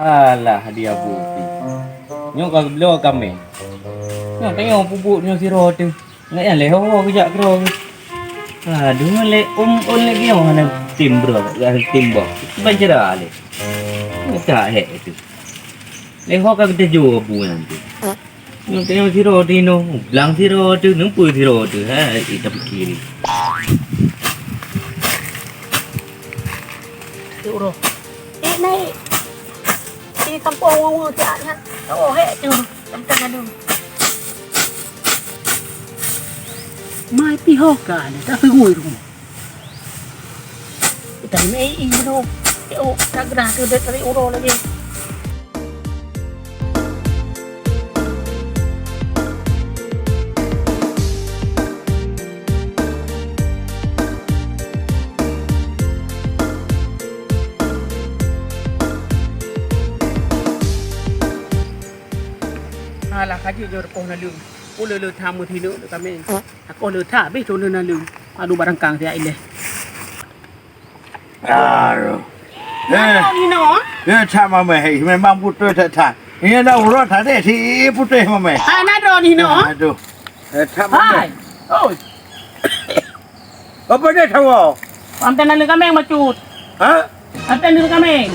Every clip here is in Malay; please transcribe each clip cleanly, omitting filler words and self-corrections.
Alah dia bukti. Nyo kau belo kami. Nyo tengok pupuk nyo siro tu. Ngat yang leho kejak kero. Aduh le lagi yang mana tim bro, tim bok. Banjira le. Tak hek itu. Leho kau kita jual bu nanti. Nyo tengok siro dino, belang siro tu, numpu siro tu. Kita kiri. Chịu rồi. Ê này. Đi tắm bò ngon chả nhá. Ồ hệ chứ. Tắm chân là đường. Mai pi ho cả này ta phải ngồi rồi. Tại mấy ý đâu. Cái ô ta cứ ra từ đây tới ô đồ là gì. Là khai giờ con là lương, cô lừa tham một thì nữa được cảm ơn. Con lừa thả biết chỗ lừa là lương, đủ barang càng thì anh đây. Rồi. Nó đi nó. Nè chăm mà mày mang bút tôi thật thà. Nghe đâu rót thà đấy thì bút tôi mà mày. Nó rồi đi nó. Đâu. Chăm mà mày. Ôi. Ở bên đây thằng nào? Ông tên là lừa cảm ơn mà chụt. Hả? Ông tên lừa cảm ơn.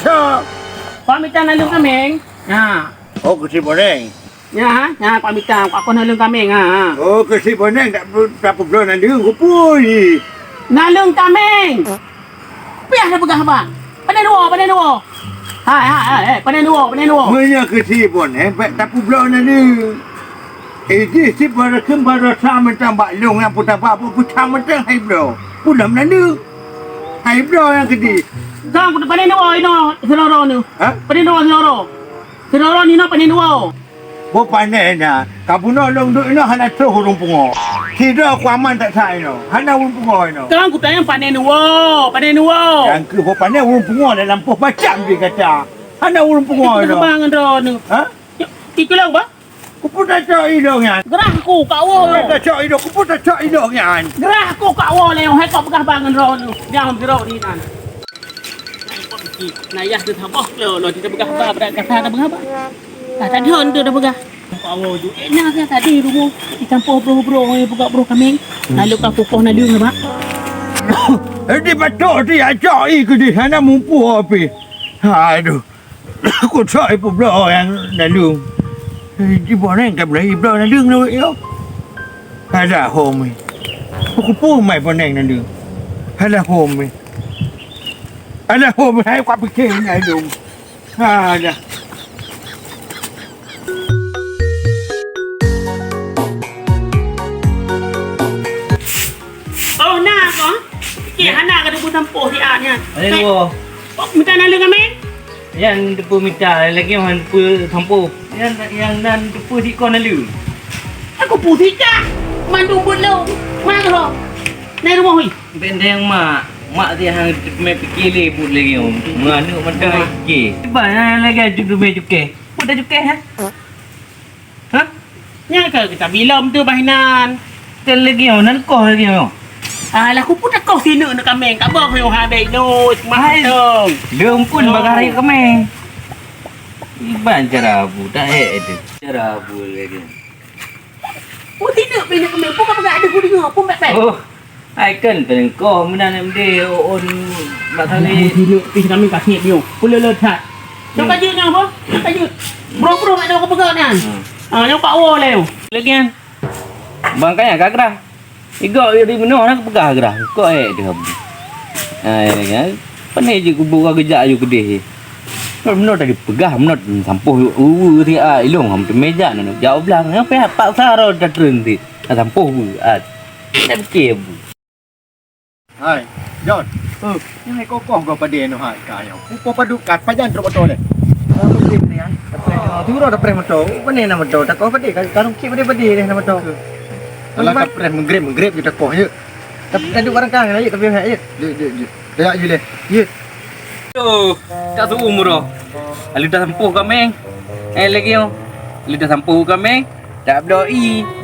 Sao? Ông tên là lừa cảm ơn. À. Oh, ke si boneng. Ya, Pak Mita, aku nalung kambing ha. Oh, ke si boneng tak perlu nak dengar kupui. Nalung kambing. Piah dah pegah bang. Pandai dua. Hai, pandai dua. Menya ke si boneng tak perlu nak dengar. Ini si barakem barasa mentang bak long yang putar apa putar mentang hai bro. Pulam nak dengar. Hai bro yang kedi. Kang pandai dua ino, seloro ni. Ha? Pandai dua seloro. Seloro ni no pandai dua. Bo pandai na. Kapuno long duk ino hana terus hurung pungo. Tidak aku aman tak sai no. Hana hurung pungo no. Kang ku tanya pandai dua. Yang ke bo pandai hurung pungo dalam poh macam dia kata. Hana hurung pungo no. Bang ro ni. Ha? Tiga lau ba? Ku pun tak cak hidung yan. Gerah aku kat wo. Ku tak cak hidung. Ku pun tak cak hidung yan. Gerah aku kat wo le hai kau pegah bang ro ni. Jangan ro ni nan. Nah ya tu thabah lo kita pegah ba berat kata dah pegah ba. Tak ada tu dah pegah. Kau ju enak kan tadi rumah di campur bro ni pegah bro kambing. Lalu kau kukuh nak dia ba. Di betul dia cak ke di sana mumpu api. Aduh. Aku cak ibu bro yang lalu. Di boneng kan bro bro nak dengar yo. Ada home. Aku pun mai boneng nak dengar. Ada home. Ada home hai kwa fikir ni aduh. Ada. Oh nak ko. Ki anak kada pun tampuh dia nya. Ada dua. Oh minta nak dengan kambing. Yang depu minta lagi yang depu tampu. Yang dan depu di kau nalu. Aku putih kah? Mandu belum. Mana ro? Nai rumah hui. Bendeng mak dia hang me fikir le put lagi om. Mana macam ke. Ba lagi ajuk me juke. Put dah cukai ha? Ha? Nya ke kita bilam tu bahinan. Tel lagi om nan kau lagi om. Alah aku pun nak kau sini nak kambing. Kak bah yo ha baik no. Mahal. Leung pun bagari kami. Iban cara abu tak itu. Cara abu lagi. Oh tidak banyak kambing. Pun kau ada gudang pun baik-baik. Oh. Ai kan pen kau menan mde on batale Tidak pergi kami kasih dia. Pula letak. Jom kaju ni apa? Kaju. Bro nak kau pegang ni. Yang pak wo leu. Lagi kan. Bang kaya kagra. Igo di mana nak pegah gerah. Kau dia. Ai kan. Pandai je kubu kerja ju gede. Kau menot tadi pegah menot sampuh ti ilong ham tu meja nak jauh belang. Apa pak saro dah terhenti. Sampuh tak fikir. Hai, John. Yang hai kau kau pada no hai kaya. Ku padu kat pajan terus betul le. Betul ni kan. Tu ro dah prem betul. Bene nama betul. Tak kau pada kan ki pada le nama betul. Kalau tak prem menggrep je tak kau je. Tapi ada barang kan aje tapi hai je. Dia je le. Ye. Tu, tak su umur. Lalu dah sampuh kami. Lagi yo. Lalu dah sampuh kami. Tak berdoa.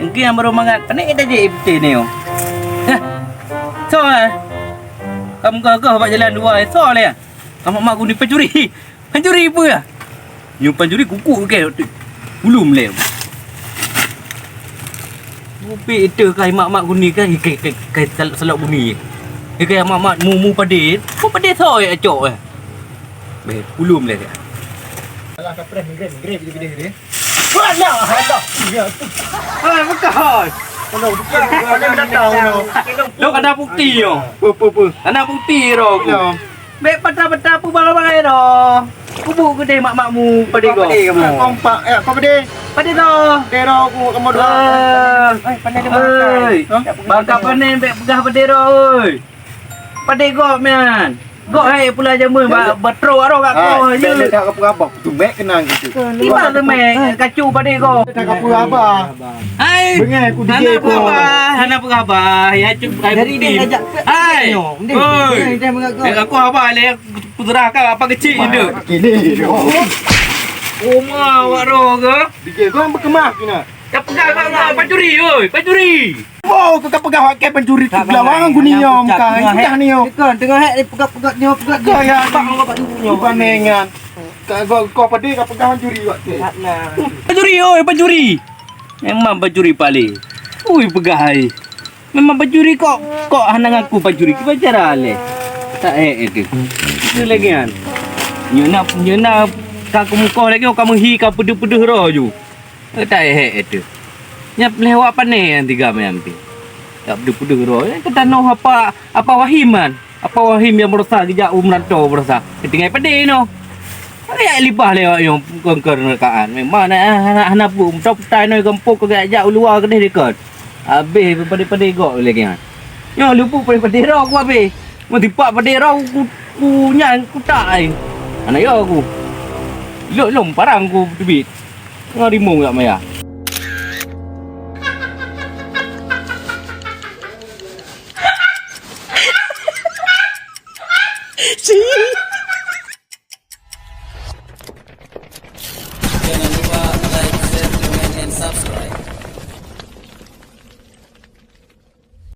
Mungkin yang baru mangat. Panik dah je betul ni yo. So kamu kau buat jalan dua so le. mak aku ni pencuri. Pencuri apa ya? Yang pencuri kuku ke? Belum leh. Bupi itu kai mak aku ni kai selak bumi. Kai mak mu pade. Mu pade soi acok eh. Be, belum leh. Alah kapres grep video dia. Alah, alah. Ah, bukan. Kalau bukan ada datang no. Lo ada bukti yo. Apa. Ada bukti ro. Ya. Be pata-pata pu balai ro. Kubu gede mak-makmu pade go. Kompak kau pede. Pade to. Dero aku kamu dua. Pandai dia Oi. Bakal panen be pegah pade ro oi. Pade go man. Go hai pula jamu betro aro kat ko je. Dia tak apa apa. Tumbek kenang gitu. Tiba tu me kacu pade go. Tak apa apa. Hai. Bengai aku DJ ko. Hana apa? Ya cuk kai bukti. Hai. Oi. Aku apa le putra kau apa kecil je. Kini. Oh ma awak ro ke? DJ kau yang berkemak kena. Kau pegang kau pencuri oi, pencuri. Oh, kau pegang hak pencuri tu belawang aku ni om kan. Dah ni om. Tengah hek pegat-pegat nyo pegat. Kau yang bang bapak nyo. Panengan. Kau pede kau pegang pencuri wak tu. Pencuri oi, pencuri. Memang pencuri paling. Ui pegai. Memang pencuri kok hanang aku pencuri. Kau cara le. Tak itu. Itu lagi kan. Nyuna kau muka lagi kamu hi kau peduh-peduh ro ju. Tak itu. Nyap lewat panen tiga macam tu. Tak peduh-peduh ro. Kita noh apa wahiman. Apa wahim yang berusaha kejak umrantau berusaha. Ketinggai pede no. Ada libah lewat yang kongkar rekaan. Memang anak pun top-top noi kampung kau ajak luar kedai dekat. Habis pada gok lagi kan. Yo lupa pada ro aku habis. Mau tipak pada ro ku nyang ku tak ai. Anak yo aku. Lom parang ku tebit. Ngarimu tak maya.